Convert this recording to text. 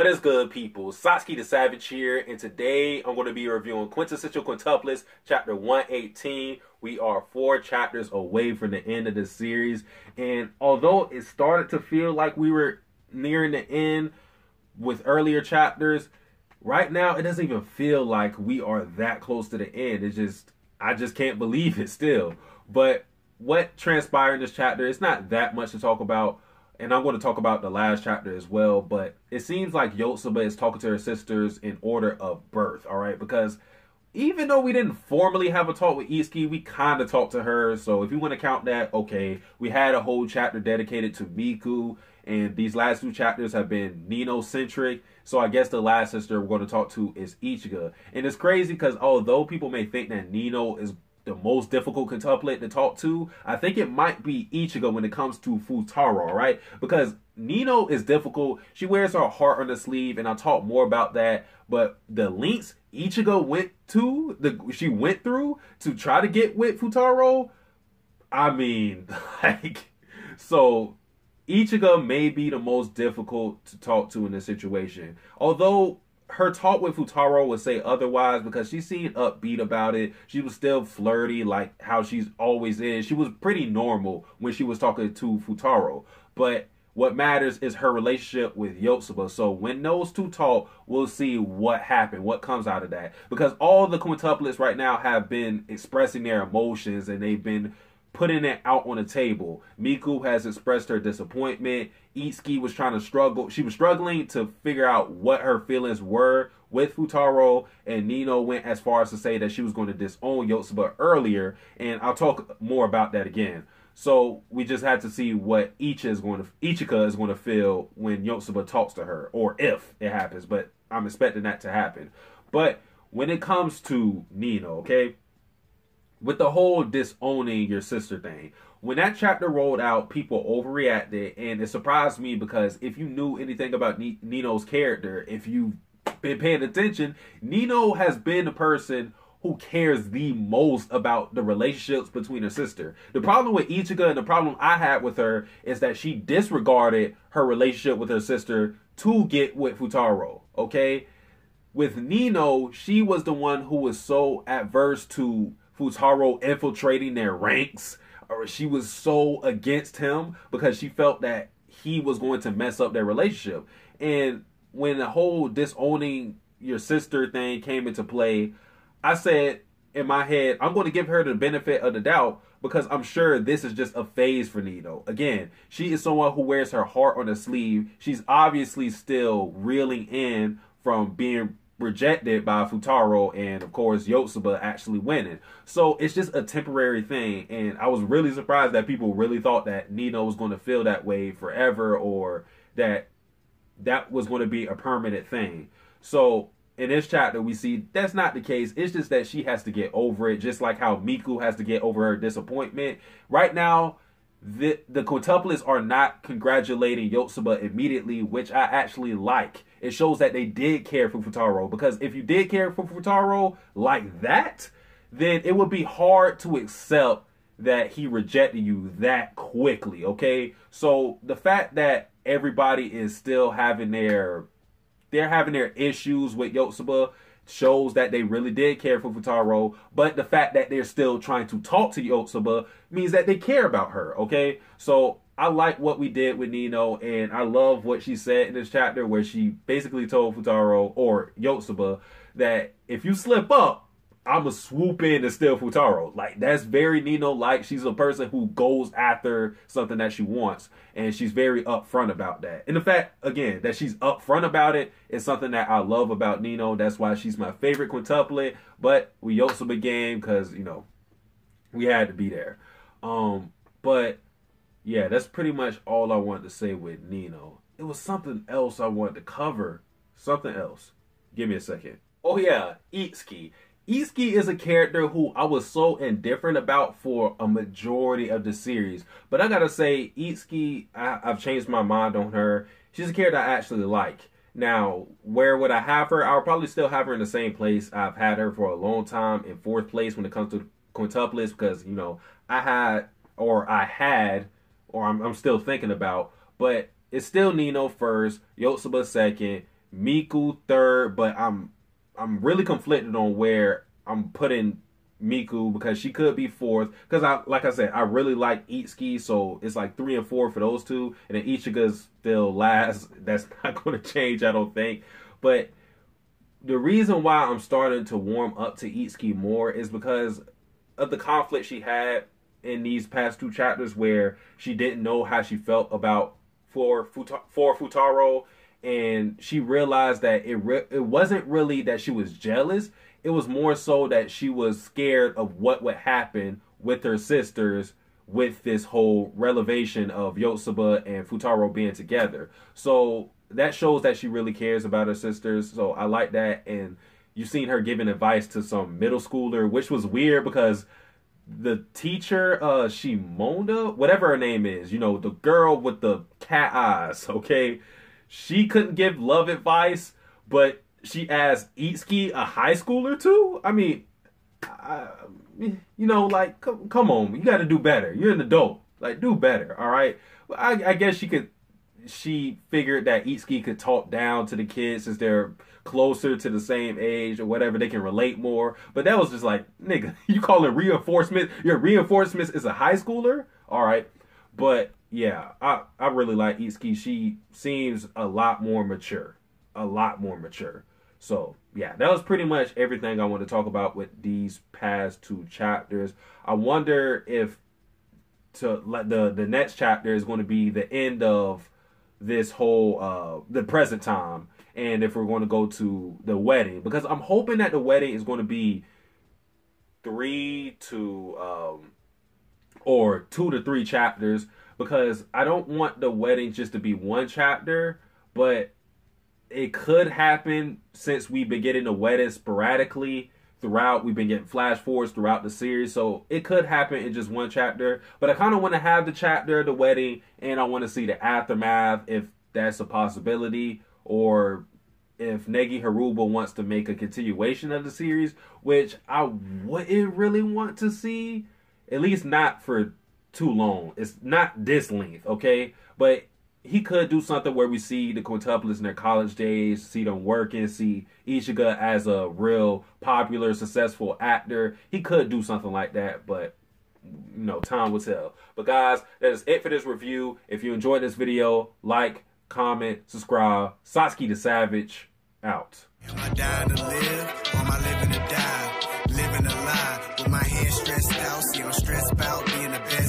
What is good, people? Satsuki the Savage here, and today I'm going to be reviewing Quintessential Quintuplets, Chapter 118. We are 4 chapters away from the end of the series, and although it started to feel like we were nearing the end with earlier chapters, right now it doesn't even feel like we are that close to the end. I just can't believe it still. But what transpired in this chapter, it's not that much to talk about. And I'm going to talk about the last chapter as well, but it seems like Yotsuba is talking to her sisters in order of birth, all right? Because even though we didn't formally have a talk with Itsuki, we kind of talked to her. So if you want to count that, okay. We had a whole chapter dedicated to Miku, and these last 2 chapters have been Nino-centric. So I guess the last sister we're going to talk to is Ichigo. And it's crazy because although people may think that Nino is the most difficult quintuplet to talk to, I think it might be Ichigo when it comes to Futaro, all right? Because Nino is difficult. She wears her heart on the sleeve, and I'll talk more about that. But the links Ichigo went through to try to get with Futaro, I mean, so Ichigo may be the most difficult to talk to in this situation. Although her talk with Futaro would say otherwise, because she seemed upbeat about it. She was still flirty like how she's always is. She was pretty normal when she was talking to Futaro. But what matters is her relationship with Yotsuba. So when those 2 talk, we'll see what happened, what comes out of that. Because all the quintuplets right now have been expressing their emotions, and they've been putting it out on the table. Miku has expressed her disappointment. Itsuki was trying to struggle. She was struggling to figure out what her feelings were with Futaro, and Nino went as far as to say that she was going to disown Yotsuba earlier, and I'll talk more about that again. So we just had to see what Ichika is going to feel when Yotsuba talks to her, or if it happens, but I'm expecting that to happen. But when it comes to Nino, okay, with the whole disowning your sister thing, when that chapter rolled out, people overreacted, and it surprised me because if you knew anything about Nino's character, if you've been paying attention, Nino has been the person who cares the most about the relationships between her sister. The problem with Ichigo and the problem I had with her is that she disregarded her relationship with her sister to get with Futaro, okay? With Nino, she was the one who was so adverse to Futaro infiltrating their ranks, or she was so against him because she felt that he was going to mess up their relationship. And when the whole disowning your sister thing came into play, I said in my head, I'm going to give her the benefit of the doubt because I'm sure this is just a phase for Nino. Again, she is someone who wears her heart on her sleeve. She's obviously still reeling in from being rejected by Futaro and, of course, Yotsuba actually winning. So it's just a temporary thing, and I was really surprised that people really thought that Nino was going to feel that way forever, or that was going to be a permanent thing. So in this chapter, we see that's not the case. It's just that she has to get over it, just like how Miku has to get over her disappointment. Right now, the quintuplets are not congratulating Yotsuba immediately, which I actually like. It shows that they did care for Futaro, because if you did care for Futaro like that, then it would be hard to accept that he rejected you that quickly, okay? So the fact that everybody is still having their issues with Yotsuba shows that they really did care for Futaro, but the fact that they're still trying to talk to Yotsuba means that they care about her, okay? So I like what we did with Nino, and I love what she said in this chapter where she basically told Futaro, or Yotsuba, that if you slip up, I'm going to swoop in and steal Futaro. Like, that's very Nino-like. She's a person who goes after something that she wants, and she's very upfront about that. And the fact, again, that she's upfront about it is something that I love about Nino. That's why she's my favorite quintuplet. But we Yotsuba game because, you know, we had to be there. But yeah, that's pretty much all I wanted to say with Nino. It was something else I wanted to cover. Something else. Give me a second. Oh yeah, Itsuki. Itsuki is a character who I was so indifferent about for a majority of the series. But I gotta say, Itsuki, I've changed my mind on her. She's a character I actually like. Now, where would I have her? I'll probably still have her in the same place I've had her for a long time, in 4th place when it comes to quintuplets, because, you know, I'm still thinking about, but it's still Nino first, Yotsuba second, Miku third, but I'm really conflicted on where I'm putting Miku because she could be fourth. Because like I said, I really like Itsuki, so it's like 3 and 4 for those two, and then Ichiga's still last. That's not going to change, I don't think. But the reason why I'm starting to warm up to Itsuki more is because of the conflict she had in these past 2 chapters, where she didn't know how she felt about for Futaro, and she realized that it wasn't really that she was jealous. It was more so that she was scared of what would happen with her sisters with this whole revelation of Yotsuba and Futaro being together. So that shows that she really cares about her sisters. So I like that. And you've seen her giving advice to some middle schooler, which was weird because the teacher, Shimonda, whatever her name is, you know, the girl with the cat eyes, okay? She couldn't give love advice, but she asked Itsuki, a high schooler, too? I mean, you know, like, come on, you got to do better. You're an adult. Like, do better, all right? I guess she figured that Itsuki could talk down to the kids since they're closer to the same age or whatever, they can relate more. But that was just like, nigga, you call it reinforcement? Your reinforcements is a high schooler? All right. But yeah, I really like Itsuki. She seems a lot more mature. A lot more mature. So yeah, that was pretty much everything I want to talk about with these past 2 chapters. I wonder if the next chapter is going to be the end of this whole the present time, and if we're going to go to the wedding, because I'm hoping that the wedding is going to be 3 to or 2 to 3 chapters, because I don't want the wedding just to be 1 chapter, but it could happen since we've been getting the wedding sporadically throughout. We've been getting flash forwards throughout the series, so it could happen in just 1 chapter. But I kind of want to have the chapter, the wedding, and I want to see the aftermath, if that's a possibility, or if Negi Haruba wants to make a continuation of the series, which I wouldn't really want to see, at least not for too long. It's not this length, okay? But he could do something where we see the quintuplets in their college days, see them working, see Ichiga as a real popular, successful actor. He could do something like that, but you know, time will tell. But guys, that is it for this review. If you enjoyed this video, like, comment, subscribe. Satsuki the Savage, out. Am I dying to live, or am I living to die? Living a lie, with my hands stressed out. See, I'm stressed about being a best.